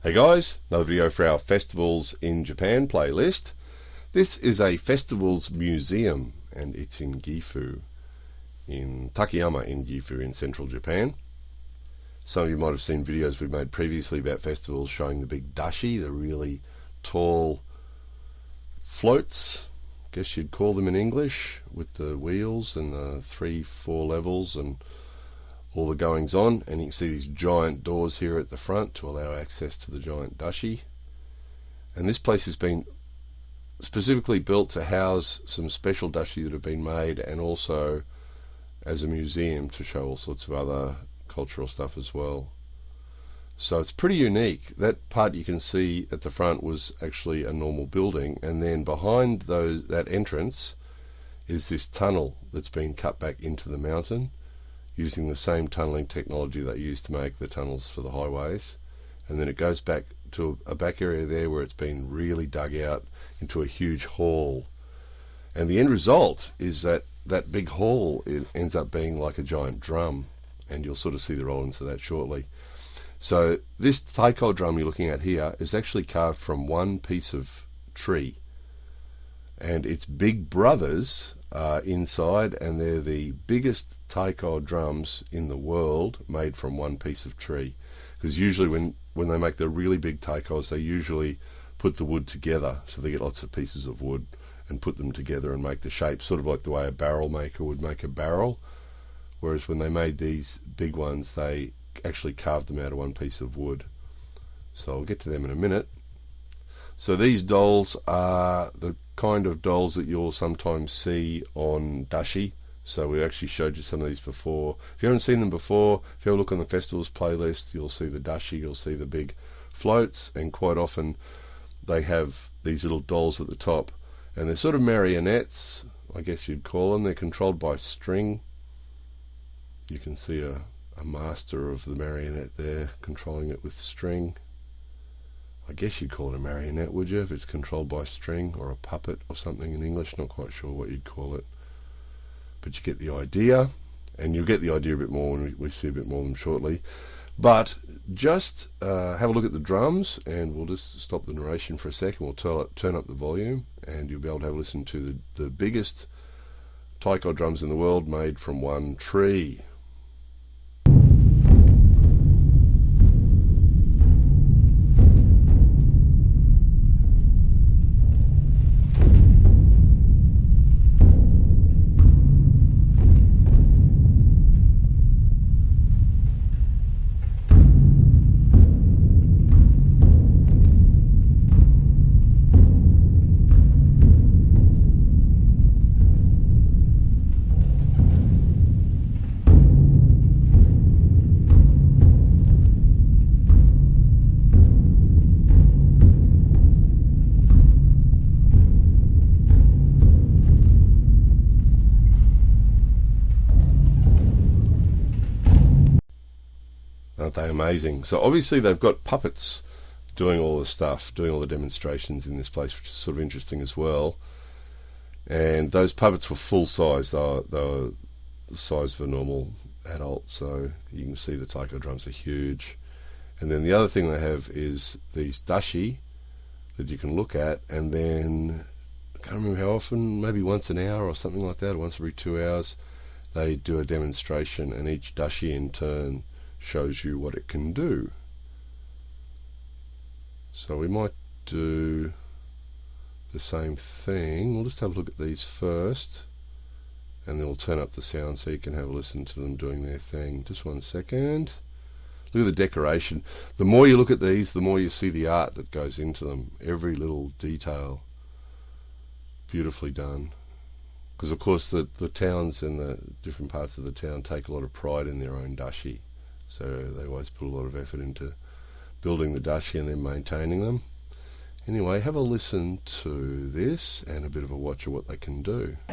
Hey guys, another video for our Festivals in Japan playlist. This is a festivals museum and it's in Gifu, in Takayama in Gifu in central Japan. Some of you might have seen videos we've made previously about festivals showing the big dashi, the really tall floats, I guess you'd call them in English, with the wheels and the 3-4 levels and all the goings on, and you can see these giant doors here at the front to allow access to the giant dashi. And this place has been specifically built to house some special dashi that have been made, and also as a museum to show all sorts of other cultural stuff as well. So it's pretty unique. That part you can see at the front was actually a normal building, and then behind that entrance is this tunnel that's been cut back into the mountain, using the same tunneling technology they used to make the tunnels for the highways. And then it goes back to a back area there where it's been really dug out into a huge hall. And the end result is that that big hall, it ends up being like a giant drum, and you'll sort of see the roll-ins of that shortly. So this Taiko drum you're looking at here is actually carved from one piece of tree, and its big brothers are inside, and they're the biggest Taiko drums in the world made from one piece of tree. Because usually when they make the really big taikos, they usually put the wood together, so they get lots of pieces of wood and put them together and make the shape, sort of like the way a barrel maker would make a barrel. Whereas when they made these big ones, they actually carved them out of one piece of wood. So I'll get to them in a minute. So these dolls are the kind of dolls that you'll sometimes see on dashi. So we actually showed you some of these before. If you haven't seen them before, if you have a look on the festivals playlist, you'll see the dashi, you'll see the big floats, and quite often they have these little dolls at the top, and they're sort of marionettes, I guess you'd call them. They're controlled by string. You can see a master of the marionette there controlling it with string. I guess you'd call it a marionette, would you, if it's controlled by string, or a puppet or something in English? Not quite sure what you'd call it. But you get the idea, and you'll get the idea a bit more when we see a bit more of them shortly. But just have a look at the drums, and we'll just stop the narration for a second. We'll turn up the volume, and you'll be able to have a listen to the biggest taiko drums in the world made from one tree. Aren't they amazing? So obviously they've got puppets doing all the stuff, doing all the demonstrations in this place, which is sort of interesting as well. And those puppets were full size. They were the size of a normal adult, so you can see the taiko drums are huge. And then the other thing they have is these dashi that you can look at, and then I can't remember how often, maybe once an hour or something like that, or once every 2 hours, they do a demonstration, and each dashi in turn shows you what it can do. So we might do the same thing. We'll just have a look at these first, and then we'll turn up the sound so you can have a listen to them doing their thing. Just 1 second. Look at the decoration. The more you look at these, the more you see the art that goes into them. Every little detail beautifully done. Because of course the towns and the different parts of the town take a lot of pride in their own dashi. So they always put a lot of effort into building the dashi and then maintaining them. Anyway, have a listen to this and a bit of a watch of what they can do. 「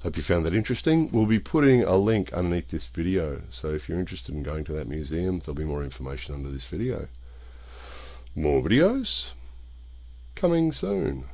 Hope you found that interesting. We'll be putting a link underneath this video, so if you're interested in going to that museum, there'll be more information under this video. More videos coming soon.